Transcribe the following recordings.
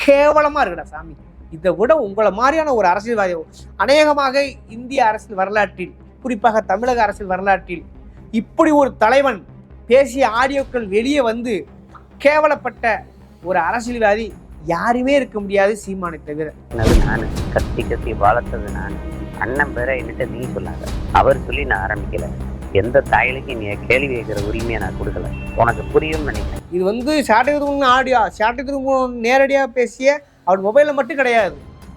கேவலமா இருக்குடா சாமி. இதை விட உங்களை மாதிரியான ஒரு அரசியல்வாதி அநேகமாக இந்திய அரசியல் வரலாற்றில், குறிப்பாக தமிழக அரசியல் வரலாற்றில் இப்படி ஒரு தலைவன் பேசிய ஆடியோக்கள் வெளியே வந்து கேவலப்பட்ட ஒரு அரசியல்வாதி யாருமே இருக்க முடியாது, சீமானை தவிர. நான் கத்தி கத்தி வளர்த்தது நான். அண்ணன் பேரை என்கிட்ட நீ சொல்லாத, அவர் சொல்லி நான் ஆரம்பிக்கல. எந்த தாயிலுக்கு நீ கேள்வி கேட்கிற உரிமையை நான் கொடுக்கல. உனக்கு புரியும் நினைக்கிறேன். இது வந்து சாட்டை ஆடியோ, சாட்டை நேரடியாக பேசிய அவர் மொபைலில் மட்டும் கிடையாது.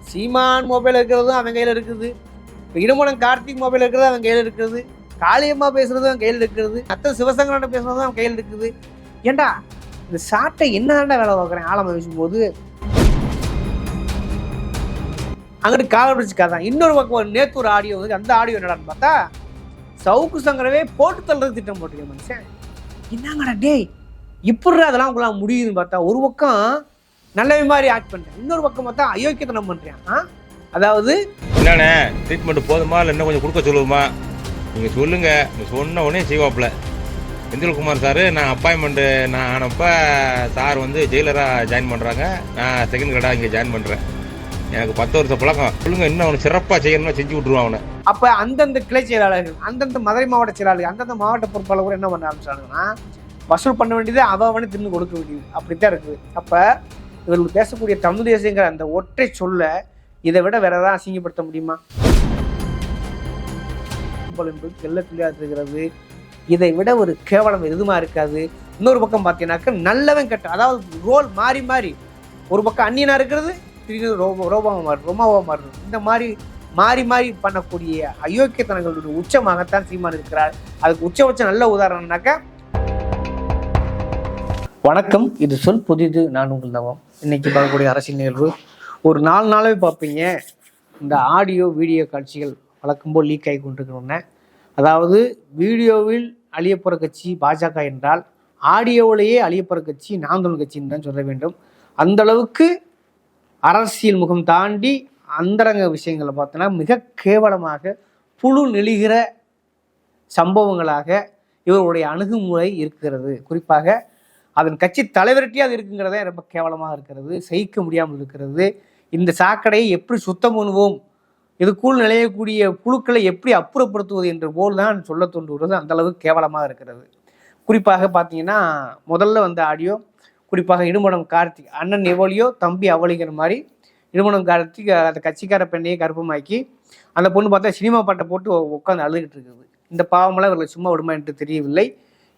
சீமான் மொபைல் இருக்கிறதும் அவன் கையில் இருக்குது, இடுமணம் கார்த்திக் மொபைல் இருக்கிறது அவன் கையில் இருக்குது, காளியம்மா பேசுறதும் அவன் கையில் இருக்கிறது, அத்தனை சிவசங்கரன் பேசுறதும் அவன் கையில் இருக்குது. ஏண்டா இந்த சாட்டை என்னடா வேலை பார்க்குறேன் ஆழமா பேசும்போது அங்கிட்டு காவல் பிடிச்சிக்காதான். இன்னொரு பக்கம் நேற்று ஒரு ஆடியோ வந்து, அந்த ஆடியோ என்னடான்னு பார்த்தா சவுக்கு சங்கரவே போட்டு தள்ளுறது திட்டம் போட்டுருக்கேன் மனுஷன். என்னங்கடா டேய் இப்படிதான் அதெல்லாம் உங்களாம் முடியுதுன்னு பார்த்தா ஒரு பக்கம் நல்லவே மாதிரி ஆக்ட் பண்ணுறேன், இன்னொரு பக்கம் பார்த்தா அயோக்கியத்தனம் பண்ணுறேன். அதாவது என்னண்ணே ட்ரீட்மெண்ட் போதுமா இல்லை இன்னும் கொஞ்சம் கொடுக்க சொல்லுவோமா? நீங்கள் சொல்லுங்கள், நீங்கள் சொன்ன உடனே செய்வாப்பில். செந்தில்குமார் சார் நான் அப்பாயின்மெண்ட்டு நான் ஆனப்போ சார் வந்து ஜெயிலராக ஜாயின் பண்ணுறாங்க, நான் செகண்ட் கிரேடாக இங்கே ஜாயின் பண்ணுறேன். எனக்கு 10 வருஷம் பழக்கம். சொல்லுங்க, இன்னும் அவனை சிறப்பாக செய்யணும்னா செஞ்சு விட்ருவான் அவனை. அப்போ அந்தந்த கிளை செயலாளர்கள், அந்தந்த மதுரை மாவட்ட செயலாளர்கள், அந்தந்த மாவட்ட பொறுப்பாளர்கள் என்ன பண்ண ஆரம்பிச்சாங்கன்னா வசூல் பண்ண வேண்டியது அவனை தின்னு கொடுக்க வேண்டியது அப்படித்தான் இருக்குது. அப்போ இவர்கள் பேசக்கூடிய தமிழ் தேசியங்கிற அந்த ஒற்றை சொல்ல இதை விட வேற ஏதாவது அசிங்கப்படுத்த முடியுமா? என்பது வெள்ளத்திலேயே இருக்கிறது. இதை விட ஒரு கேவலம் எதுவுமா இருக்காது. இன்னொரு பக்கம் பார்த்தீங்கன்னாக்க நல்லவன் கெட்ட, அதாவது ரோல் மாறி மாறி ஒரு பக்கம் அந்நியனா இருக்கிறது, திடீர்னு ரோபாவா மாறுது, ரொமாவா மாறுது. இந்த மாதிரி மாறி மாறி பண்ணக்கூடிய அயோக்கியத்தனங்களுடைய உச்சமாகத்தான் சீமான் இருக்கிறார். அதுக்கு உச்சபட்ச நல்ல உதாரணம்னாக்கா, வணக்கம், இது சொல் புதிது, நான் உங்கள் நவம். இன்னைக்கு பார்க்கக்கூடிய அரசியல் நிகழ்வு ஒரு 4 நாளாவே பார்ப்பீங்க. இந்த ஆடியோ வீடியோ காட்சிகள் வழக்கம்போல் லீக் ஆகி கொண்டிருக்கிறோன்னே, அதாவது வீடியோவில் அழியப்போகிற கட்சி பாஜக என்றால் ஆடியோவிலேயே அழியப்போகிற கட்சி நாம் தமிழ் கட்சின்னு தான் சொல்ல வேண்டும். அந்த அளவுக்கு அரசியல் முகம் தாண்டி அந்தரங்க விஷயங்களை பார்த்தோன்னா மிக கேவலமாக புழு நெளிகிற சம்பவங்களாக இவருடைய அணுகுமுறை இருக்கிறது. குறிப்பாக அதன் கட்சி தலைவர்கிட்டே அது இருக்குங்கிறதே ரொம்ப கேவலமாக இருக்கிறது, சகிக்க முடியாமல் இருக்கிறது. இந்த சாக்கடையை எப்படி சுத்தம் பண்ணுவோம், இதுக்குள் நிலையக்கூடிய புழுக்களை எப்படி அப்புறப்படுத்துவது என்ற போல் தான் சொல்ல தோன்றுகிறது. அந்த அளவுக்கு கேவலமாக இருக்கிறது. குறிப்பாக பார்த்தீங்கன்னா முதல்ல வந்த ஆடியோ, குறிப்பாக இடுமணம் கார்த்திக், அண்ணன் எவளியோ தம்பி அவளிங்கிற மாதிரி இடுமணம் கார்த்திக் அந்த கட்சிக்கார பெண்ணையை கருப்பமாக்கி அந்த பொண்ணு பார்த்தா சினிமா பாட்டை போட்டு உட்காந்து அழுதுகிட்டு இருக்குது. இந்த பாவமெல்லாம் இவர்களை சும்மா விடுமா என்று தெரியவில்லை.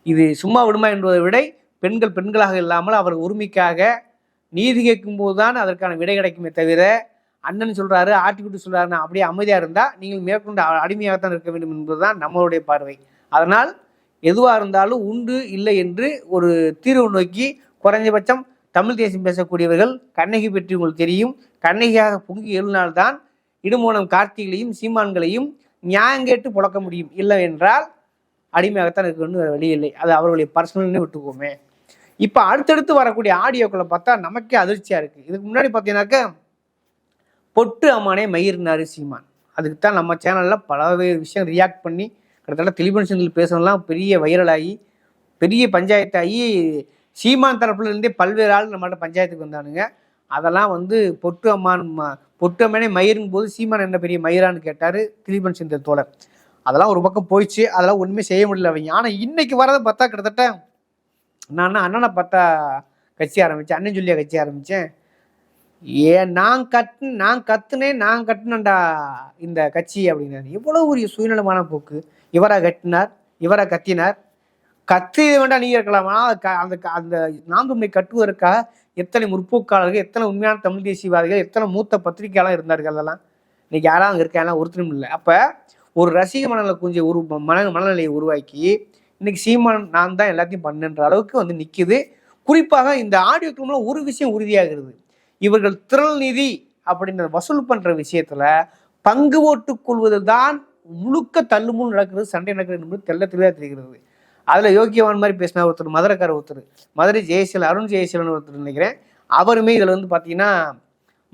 இது சும்மா விடுமா என்பதை விட பெண்கள் பெண்களாக இல்லாமல் அவர் உரிமைக்காக நீதி கேட்கும்போது தான் அதற்கான விடை கிடைக்குமே தவிர, அண்ணன் சொல்கிறாரு ஆட்டிக்குட்டி சொல்கிறாருன்னா அப்படியே அமைதியாக இருந்தால் நீங்கள் மேற்கொண்டு அடிமையாகத்தான் இருக்க வேண்டும் என்பதுதான் நம்மளுடைய பார்வை. அதனால் எதுவாக இருந்தாலும் உண்டு இல்லை என்று ஒரு தீர்வு நோக்கி குறைஞ்சபட்சம் தமிழ் தேசியம் பேசக்கூடியவர்கள் கண்ணகி பற்றி உங்களுக்கு தெரியும். கண்ணகியாக பொங்கி எழுநாள்தான் இடுமோனம் கார்த்திகளையும் சீமான்களையும் நியாயம் கேட்டு புழக்க முடியும். இல்லை என்றால் அடிமையாகத்தான் இருக்கணும்னு வேறு வழி இல்லை. அது அவர்களுடைய பர்சனல்னு விட்டுக்குவோமே. இப்போ அடுத்தடுத்து வரக்கூடிய ஆடியோக்களை பார்த்தா நமக்கே அதிர்ச்சியாக இருக்குது. இதுக்கு முன்னாடி பார்த்தீங்கன்னாக்க பொட்டு அம்மானே மயிர்னாரு சீமான். அதுக்கு தான் நம்ம சேனலில் பலவேறு விஷயம் ரியாக்ட் பண்ணி கிட்டத்தட்ட தெளிவன் செந்தில் பேசணும்லாம் பெரிய வைரலாகி பெரிய பஞ்சாயத்தாகி சீமான் தரப்புலேருந்தே பல்வேறு ஆள் நம்மள்ட்ட பஞ்சாயத்துக்கு வந்தானுங்க. அதெல்லாம் வந்து பொட்டு அம்மானே மயிருங்கும் போது சீமான் என்ன பெரிய மயிரான்னு கேட்டார் திலீபன் செந்தில் தோழர். அதெல்லாம் ஒரு பக்கம் போயிடுச்சு, அதெல்லாம் ஒன்றுமே செய்ய முடியல அவங்க. ஆனால் இன்னைக்கு வரதை பார்த்தா கிட்டத்தட்ட நான் அண்ணனை பார்த்தா கட்சி ஆரம்பித்தேன், அண்ணன் சொல்லியா கட்சி ஆரம்பித்தேன். நான் கட்டுனேன்டா இந்த கட்சி அப்படின்னாரு. எவ்வளோ ஒரு சுயநலமான போக்கு. இவராக கட்டினார், இவராக கத்தினார். கத்தி வேண்டாம் நீங்கள் இருக்கலாமா? அந்த அந்த நான்குமை கட்டுவதற்காக எத்தனை முற்போக்காளர்கள், எத்தனை உண்மையான தமிழ் தேசியவாதிகள், எத்தனை மூத்த பத்திரிகையாளர் இருந்தார்கள். அதெல்லாம் இன்னைக்கு யாராவது அங்கே இருக்காங்க, ஒருத்தரும் இல்லை. அப்போ ஒரு ரசிக மனநிலை கொஞ்சம் மனநிலையை உருவாக்கி இன்னைக்கு சீமான் நான் தான் எல்லாத்தையும் பண்ணுன்ற அளவுக்கு வந்து நிற்குது. குறிப்பாக இந்த ஆடியோக்குள்ள ஒரு விஷயம் உறுதியாகிறது. இவர்கள் திரள் நிதி அப்படின்ற வசூல் பண்ணுற விஷயத்தில் பங்கு ஓட்டுக் கொள்வதில் தான் முழுக்க தள்ளுமுள் நடக்கிறது, சண்டை நடக்கிறது என்பது தெள்ள தெளிவாக தெரிகிறது. அதில் யோக்கியவான் மாதிரி பேசினா ஒருத்தர், மதுரைக்கார ஒருத்தர், மதுரை ஜெயசீலன், அருண் ஜெயசீலன் ஒருத்தர் நினைக்கிறேன். அவருமே இதில் வந்து பார்த்தீங்கன்னா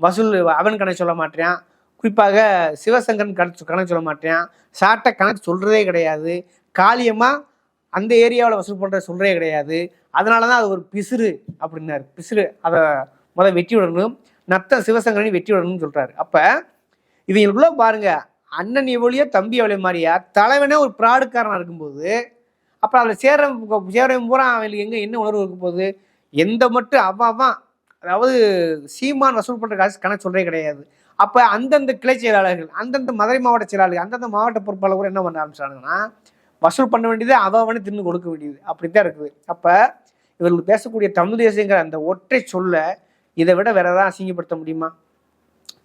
வசூல் அவன் கணக்கு சொல்ல மாட்டேன், குறிப்பாக சிவசங்கரன் கணக்கு சொல்ல மாட்டேன், சாட்டை கணக்கு சொல்கிறதே கிடையாது, காளியம்மா அந்த ஏரியாவில் வசூல் பண்ணுற சொல்கிறே கிடையாது. அதனால தான் அது ஒரு பிசுறு அப்படின்னாரு. பிசுறு அதை வெட்டி விடணும், நத்தம் சிவசங்கரனையும் வெட்டி விடணும்னு சொல்றாரு. அப்ப இவங்களுக்குள்ள பாருங்க, அண்ணன் எவ்வளியோ தம்பி எவ்வளோ மாதிரியா தலைவனே ஒரு ப்ராடுக்காரனா இருக்கும்போது, அப்ப அதில் சேர்றவன் பூரா அவங்களுக்கு என்ன உணர்வு இருக்கும் போது, எந்த மட்டும் அவன் அதாவது சீமான் வசூல் பண்ற காசு கணக்கு சொல்றே கிடையாது. அப்ப அந்தந்த கிளை செயலாளர்கள், அந்தந்த மதுரை மாவட்ட செயலாளர்கள், அந்தந்த மாவட்ட பொறுப்பாளர் கூட என்ன பண்ண ஆரம்பிச்சாங்கன்னா, வசூல் பண்ண வேண்டியது அவனே தின்னு கொடுக்க வேண்டியது அப்படித்தான் இருக்குது. அப்ப இவர்கள் பேசக்கூடிய தமிழ் தேசியங்கிற அந்த ஒற்றை சொல்ல இதை விட வேற ஏதாவது அசிங்கப்படுத்த முடியுமா?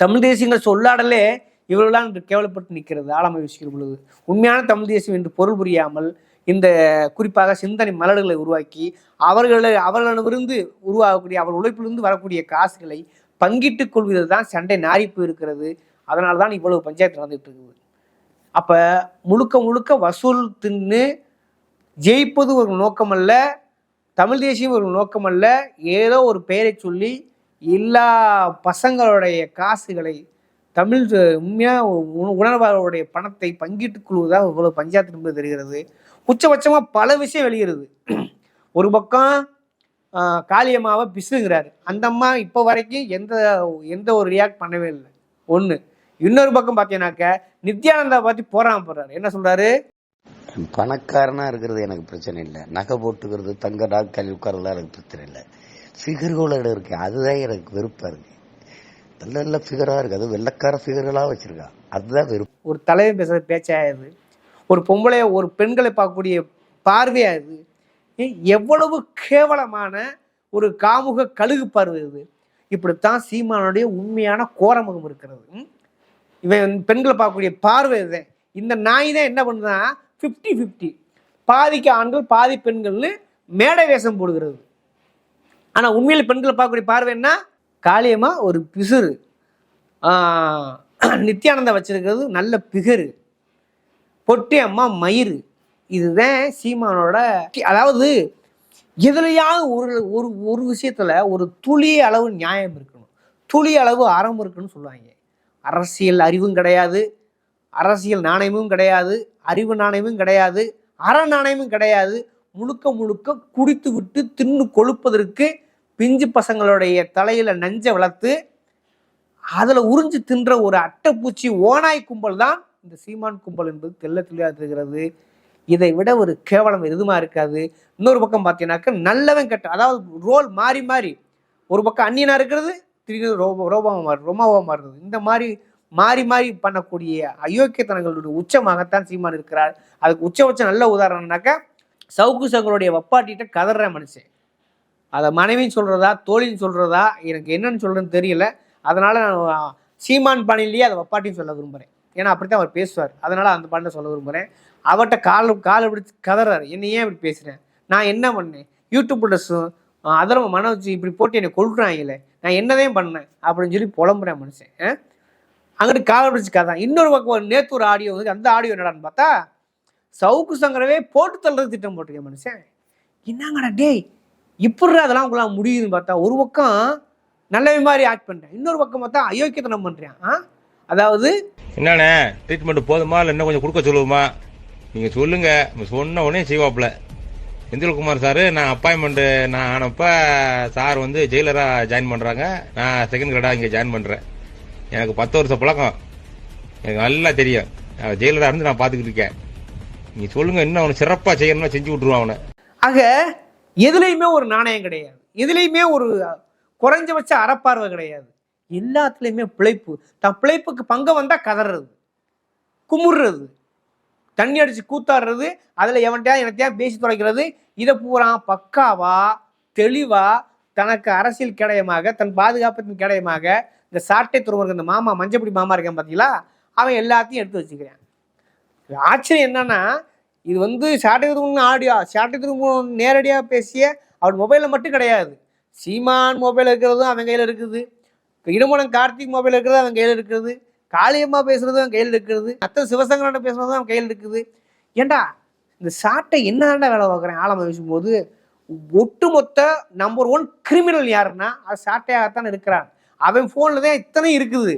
தமிழ் தேசியங்கள் சொல்லாடலே இவர்களால் இன்று கேவலப்பட்டு நிற்கிறது ஆழமை யோசிக்கிற பொழுது. உண்மையான தமிழ் தேசியம் என்று பொருள் புரியாமல் இந்த குறிப்பாக சிந்தனை மலர்களை உருவாக்கி அவர்களிடமிருந்து உருவாகக்கூடிய அவர் உழைப்பிலிருந்து வரக்கூடிய காசுகளை பங்கிட்டுக் கொள்வது தான் சண்டை நாரிப்பு இருக்கிறது. அதனால தான் இவ்வளவு பஞ்சாயத்து நடந்துட்டு இருக்குது. அப்ப முழுக்க முழுக்க வசூல் தின்னு ஜெயிப்பது ஒரு நோக்கம் அல்ல, தமிழ் தேசியம் ஒரு நோக்கம் அல்ல. ஏதோ ஒரு பெயரை சொல்லி எல்லா பசங்களுடைய காசுகளை தமிழ் உண்மையாக உணர்வாளருடைய பணத்தை பங்கிட்டுக் கொள்வதாக இவ்வளவு பஞ்சாயத்து என்பது தெரிகிறது. உச்சபட்சமாக பல விஷயம் வெளியிடுது. ஒரு பக்கம் காளியம்மாவை பிசுங்கிறாரு, அந்த அம்மா இப்போ வரைக்கும் எந்த ஒரு ரியாக்ட் பண்ணவே இல்லை ஒன்று. இன்னொரு பக்கம் பார்த்தீங்கன்னாக்க நித்யானந்தா பற்றி போடுறாரு. என்ன சொல்றாரு? பணக்காரனா இருக்கிறது எனக்கு பிரச்சனை இல்லை, நகை போட்டுக்கிறது தங்க டாக்டர் உட்காரலாம் எனக்கு பிரச்சனை இல்லை. ஃபிகர்களோட இருக்கு, அதுதான் எனக்கு வெறுப்பா இருக்கு. நல்ல நல்ல ஃபிகரா இருக்கு, அது வெள்ளக்கார ஃபிகர்களா வச்சிருக்கா, அதுதான் வெறுப்பு. ஒரு தலைவன் பேசுற பேச்சாயுது, ஒரு பொம்பளைய ஒரு பெண்களை பார்க்கக்கூடிய பார்வையாது, எவ்வளவு கேவலமான ஒரு காமுக கழுகு பார்வை இது. இப்படித்தான் சீமானுடைய உண்மையான கோரமுகம் இருக்கிறது. இவன் பெண்களை பார்க்கக்கூடிய பார்வை இதுதான். இந்த நாய் தான் என்ன பண்ணுதுன்னா 50-50, பாதிக்கு ஆண்கள் பாதி பெண்கள்னு மேடை வேஷம் போடுகிறது. ஆனா உண்மையில பெண்களை பார்க்கக்கூடிய பார்வை என்ன? காளியம்மா ஒரு பிசுறு, நித்யானந்தா வச்சிருக்கிறது நல்ல பிகரு, பொட்டி அம்மா மயிறு. இதுதான் சீமானோட. அதாவது எதுலையாவது ஒரு ஒரு விஷயத்துல ஒரு துளி அளவு நியாயம் இருக்கணும், துளி அளவு அறம் இருக்குன்னு சொல்லுவாங்க. அரசியல் அறிவும் கிடையாது, அரசியல் நாணயமும் கிடையாது, அறிவு நாணயமும் கிடையாது, அற நாணயமும் கிடையாது. முழுக்க முழுக்க குடித்து விட்டு தின்னு கொழுப்பதற்கு பிஞ்சு பசங்களுடைய தலையில நஞ்ச வளர்த்து அதுல உறிஞ்சு தின்ற ஒரு அட்டைப்பூச்சி ஓனாய் கும்பல் தான் இந்த சீமான் கும்பல் என்பது தெல்ல தெளிவா தெரிகிறது. இதை விட ஒரு கேவலம் எதுமா இருக்காது. இன்னொரு பக்கம் பார்த்தீங்கன்னாக்க நல்லவன் கெட்ட, அதாவது ரோல் மாறி மாறி, ஒரு பக்கம் அந்நியனா இருக்கிறது, திடீர்னு ரோமாவா மாறுறது. இந்த மாதிரி மாறி மாறி பண்ணக்கூடிய அயோக்கியத்தனங்களுடைய உச்சமாகத்தான் சீமான் இருக்கிறார். அதுக்கு உச்ச நல்ல உதாரணம்னாக்க சவுக்கு சங்கருடைய வப்பாட்டிட்ட கதற மனுஷன். அதை மனைவின்னு சொல்றதா தோழின்னு சொல்றதா எனக்கு என்னன்னு சொல்றேன்னு தெரியல. அதனால நான் சீமான் பாணிலேயே அதை வப்பாட்டின்னு சொல்ல விரும்புகிறேன். ஏன்னா அப்படித்தான் அவர் பேசுவார். அதனால அந்த பாட்டை சொல்ல விரும்புகிறேன். அவர்கிட்ட காலை பிடிச்சி கதறாரு, என்ன ஏன் இப்படி பேசுகிறேன், நான் என்ன பண்ணேன், யூடியூப் ப்ளஸும் அதெல்லாம் மன வச்சு இப்படி போட்டு என்னை கொள்றாங்களே, நான் என்னதான் பண்ணேன் அப்படின்னு சொல்லி புலம்புறேன் மனுஷன். அங்கிட்டு காலை பிடிச்சி கதான். இன்னொரு பக்கம் நேற்று ஒரு ஆடியோ வந்து, அந்த ஆடியோ என்னடான்னு பார்த்தா சவுக்கு சங்கரவே போட்டு தள்ளுறது திட்டம் போட்டிருக்கேன் மனுஷன். என்னங்கடா டேய், இப்படி அதெல்லாம் உங்களாம் முடியுதுன்னு பார்த்தா ஒரு பக்கம் நல்லவே மாதிரி ஆக்ட் பண்ணுறேன், இன்னொரு பக்கம் பார்த்தா அயோக்கியத்தனம் பண்ணுறேன். அதாவது என்னண்ணே ட்ரீட்மெண்ட் போதுமா இல்லை இன்னும் கொஞ்சம் கொடுக்க சொல்லுவோமா? நீங்கள் சொல்லுங்க, சொன்ன உடனே செய்வாப்புல. செந்தில்குமார் சார் நான் அப்பாயின்மெண்ட்டு நான் ஆனப்போ சார் வந்து ஜெயிலராக ஜாயின் பண்ணுறாங்க, நான் செகண்ட் கிரேடாக இங்கே ஜாயின் பண்ணுறேன். எனக்கு 10 வருஷம் பழக்கம், எனக்கு நல்லா தெரியும். ஜெயிலராக இருந்து நான் பார்த்துக்கிட்டு இருக்கேன். நீங்கள் சொல்லுங்க, இன்னும் அவனை சிறப்பாக செய்யணும்னா செஞ்சு விட்ருவான் அவனை. ஆக எதுலையுமே ஒரு நாணயம் கிடையாது, எதுலையுமே ஒரு குறைஞ்சபட்ச அறப்பார்வை கிடையாது. எல்லாத்துலேயுமே பிழைப்பு. தன் பிழைப்புக்கு பங்கு வந்தால் கதறது, குமுறுறது, தண்ணி அடிச்சு கூத்தாடுறது, அதில் எவன்ட்டையா எனத்தையா பேசி தொலைக்கிறது. இதை பூரா பக்காவா தெளிவா தனக்கு அரசியல் கேடயமாக, தன் பாதுகாப்பின் கேடயமாக இந்த சாட்டை துருவருக்கு இந்த மாமா மஞ்சப்படி மாமா இருக்கான் பார்த்தீங்களா, அவன் எல்லாத்தையும் எடுத்து வச்சுக்கிறேன். ஆச்சரியம் என்னன்னா, இது வந்து சாட்டை துருவன் ஆடியோ, சாட்டை துருவன் நேரடியாக பேசிய அவன் மொபைலில் மட்டும் கிடையாது, சீமான் மொபைல் இருக்கிறதும் அவன் கையில் இருக்குது, இடுமணம் கார்த்திக் மொபைல் இருக்கிறது அவன் கையில் இருக்குது, காளியம்மா பேசுறதும் அவன் கையில் இருக்கிறது, அத்தனை சிவசங்கரன் பேசுறதும் அவன் கையில் இருக்குது. ஏண்டா இந்த சாட்டை என்னடா வேலை பார்க்குறேன் ஆழமா பேசும்போது, ஒட்டுமொத்த நம்பர் 1 கிரிமினல் யாருன்னா அது சாட்டையாகத்தான் இருக்கிறான். அவன் ஃபோனில் தான் இத்தனை இருக்குது.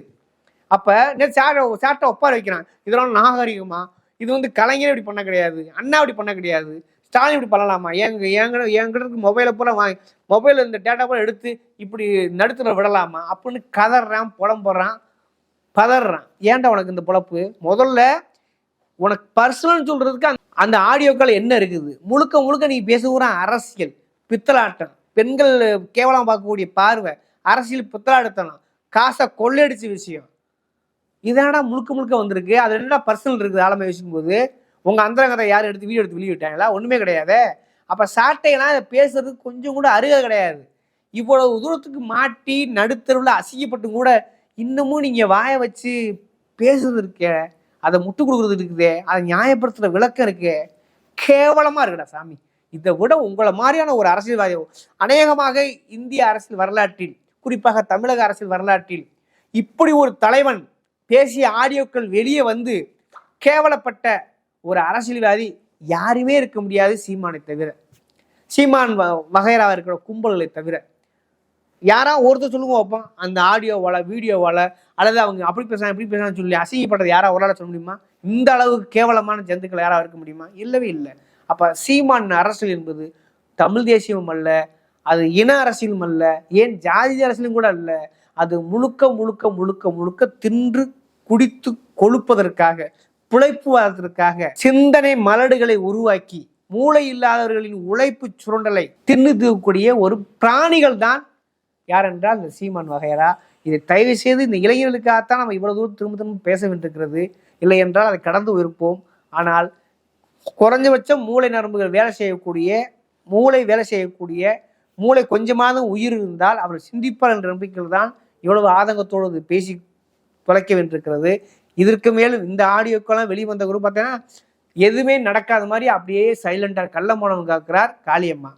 அப்போ சாட்டை ஒப்பார வைக்கிறான். இதெல்லாம் நாகரிகமா? இது வந்து கலைஞர் இப்படி பண்ண கிடையாது, அண்ணா இப்படி பண்ண கிடையாது, ஸ்டாலின் இப்படி பண்ணலாமா? என்கிட்ட இருக்கு மொபைலை பூரா மொபைலில் இந்த டேட்டா பூரா எடுத்து இப்படி நடுத்துல விடலாமா அப்படின்னு கதறான், புலம்புறான், பதறான். ஏன்டா உனக்கு இந்த பொழப்பு? முதல்ல உனக்கு பர்சனல் சொல்றதுக்கு அந்த ஆடியோக்கள் என்ன இருக்குது? முழுக்க முழுக்க நீ பேசுகிற அரசியல் பித்தலாட்டம், பெண்கள் கேவலம் பார்க்கக்கூடிய பார்வை, அரசியல் பித்தலாட்டத்தனம், காசை கொள்ளையடிச்ச விஷயம், இதாடா முழுக்க முழுக்க வந்திருக்கு. அது என்னடா பர்சனல் இருக்குது? ஆழமா யோசிக்கும்போது உங்க அந்தரங்கத்தை யாரும் எடுத்து வீடியோ எடுத்து வெளியிட்டாங்களா? ஒண்ணுமே கிடையாது. அப்ப சாட்டையெல்லாம் இதை பேசுறதுக்கு கொஞ்சம் கூட அருகதை கிடையாது. இவ்வளவு தூரத்துக்கு மாட்டி நடுத்தருவில் அசிங்கப்பட்டு கூட இன்னமும் நீங்க வாய வச்சு பேசுறது இருக்கே, அதை முட்டு கொடுக்குறது இருக்குதே, அதை நியாயப்படுத்துற விளக்கம் இருக்கே, கேவலமா இருக்குடா சாமி. இதை விட உங்களை மாதிரியான ஒரு அரசியல்வாதி அநேகமாக இந்திய அரசியல் வரலாற்றில், குறிப்பாக தமிழக அரசியல் வரலாற்றில் இப்படி ஒரு தலைவன் பேசிய ஆடியோக்கள் வெளியே வந்து கேவலப்பட்ட ஒரு அரசியல்வாதி யாருமே இருக்க முடியாது, சீமானை தவிர. சீமான் வகைராக இருக்கிற கும்பல்களை தவிர யாரா ஒருத்தர் சொல்லுங்க வைப்போம், அந்த ஆடியோவால வீடியோவால அல்லது அவங்க அப்படி பேசுறாங்க இப்படி பேசுறான்னு சொல்லி அசிங்கப்பட்டது யாரா ஒரு ஆள சொல்ல முடியுமா? இந்த அளவுக்கு கேவலமான ஜந்துக்கள் யாராவது இருக்க முடியுமா? இல்லவே இல்லை. அப்ப சீமான் அரசியல் என்பது தமிழ் தேசியமும் அல்ல, அது இன அரசியலும் அல்ல, ஏன் ஜாதி அரசியலும் கூட அல்ல. அது முழுக்க முழுக்க முழுக்க முழுக்க தின்று குடித்து கொழுப்பதற்காக, பிழைப்புவதற்காக சிந்தனை மலடுகளை உருவாக்கி மூளை இல்லாதவர்களின் உழைப்பு சுரண்டலை தின்னு தூக்கக்கூடிய ஒரு பிராணிகள் தான் யார் என்றால் இந்த சீமான் வகைரா. இதை தயவு செய்து இந்த இளைஞர்களுக்காகத்தான் நம்ம இவ்வளவு தூரம் திரும்ப திரும்ப பேச வேண்டியிருக்கிறது. இல்லை என்றால் அதை கடந்து இருப்போம். ஆனால் குறைஞ்சபட்சம் மூளை நரம்புகள் வேலை செய்யக்கூடிய, மூளை கொஞ்சமாவது உயிர் இருந்தால் அவர் சிந்திப்பார் என்ற நம்பிக்கையில் தான் இவ்வளவு ஆதங்கத்தோடு பேசி தொலைக்க வேண்டியிருக்கிறது. இதற்கு மேலும் இந்த ஆடியோக்கெல்லாம் வெளிவந்த குரூப் பார்த்தீங்கன்னா எதுவுமே நடக்காத மாதிரி அப்படியே சைலண்டாக கள்ள மௌனம் காக்கிறார் காளியம்மா,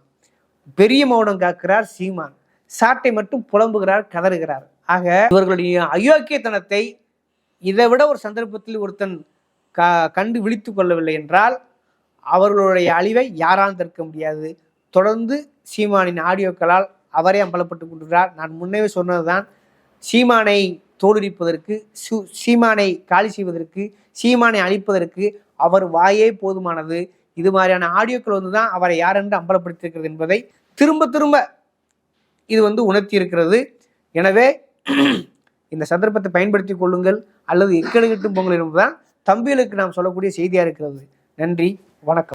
பெரிய மௌனம் காக்கிறார் சீமான், சாட்டை மட்டும் புலம்புகிறார், கதறுகிறார். ஆக இவர்களுடைய அயோக்கியத்தனத்தை இதை விட ஒரு சந்தர்ப்பத்தில் ஒருத்தன் கண்டு விழித்து கொள்ளவில்லை என்றால் அவர்களுடைய அழிவை யாராலும் தடுக்க முடியாது. தொடர்ந்து சீமானின் ஆடியோக்களால் அவரே அம்பலப்பட்டு கொண்டிருக்கிறார். நான் முன்னே சொன்னதுதான், சீமானை தோலுரிப்பதற்கு, சீமானை காலி செய்வதற்கு, சீமானை அழிப்பதற்கு அவர் வாயே போதுமானது. இது மாதிரியான ஆடியோக்கள் வந்துதான் அவரை யார் என்று அம்பலப்படுத்தியிருக்கிறது என்பதை திரும்ப திரும்ப இது உணர்த்தி இருக்கிறது. எனவே இந்த சந்தர்ப்பத்தை பயன்படுத்தி கொள்ளுங்கள், அல்லது எக்கெடுகட்டும் பொங்கல் என்பதுதான் தம்பிகளுக்கு நாம் சொல்லக்கூடிய செய்தியா இருக்கிறது. நன்றி, வணக்கம்.